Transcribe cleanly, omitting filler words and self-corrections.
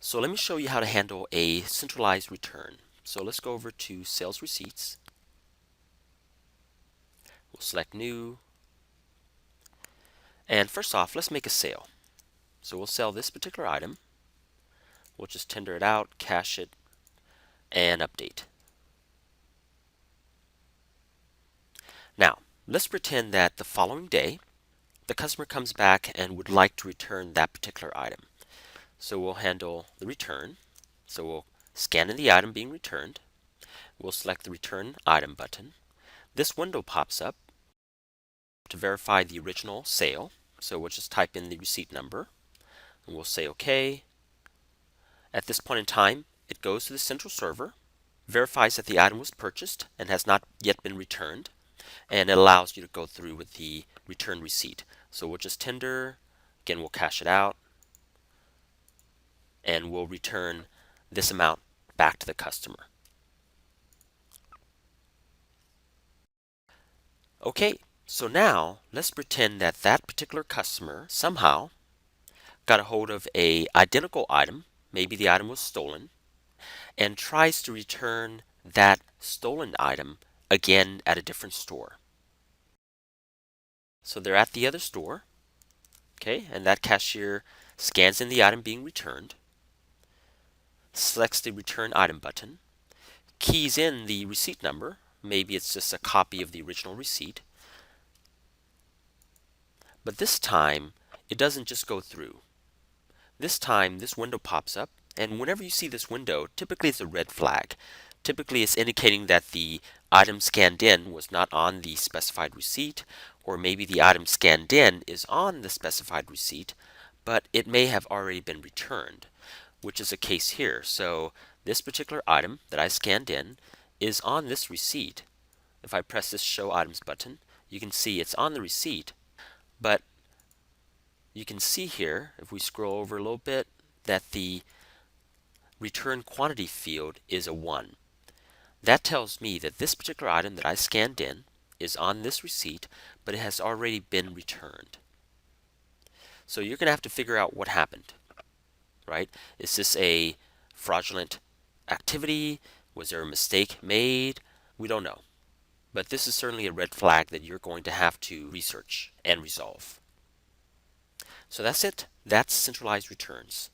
So let me show you how to handle a centralized return. So let's go over to Sales Receipts. We'll select New. And first off, let's make a sale. So we'll sell this particular item. We'll just tender it out, cash it, and update. Now, let's pretend that the following day, the customer comes back and would like to return that particular item. So we'll handle the return. So we'll scan in the item being returned. We'll select the Return Item button. This window pops up to verify the original sale. So we'll just type in the receipt number and we'll say OK. At this point in time, it goes to the central server, verifies that the item was purchased and has not yet been returned, and it allows you to go through with the return receipt. So we'll just tender, again we'll cash it out, and we'll return this amount back to the customer. Okay, so now let's pretend that that particular customer somehow got a hold of a identical item, maybe the item was stolen, and tries to return that stolen item again at a different store. So they're at the other store, okay, and that cashier scans in the item being returned, selects the Return Item button, keys in the receipt number, maybe it's just a copy of the original receipt, but this time it doesn't just go through. This time this window pops up, and whenever you see this window, typically it's a red flag. Typically it's indicating that the item scanned in was not on the specified receipt, or maybe the item scanned in is on the specified receipt, but it may have already been returned, which is the case here. So this particular item that I scanned in is on this receipt. If I press this Show Items button, you can see it's on the receipt, but you can see here, if we scroll over a little bit, that the return quantity field is a 1. That tells me that this particular item that I scanned in is on this receipt, but it has already been returned. So you're going to have to figure out what happened, right? Is this a fraudulent activity? Was there a mistake made? We don't know. But this is certainly a red flag that you're going to have to research and resolve. So that's it. That's centralized returns.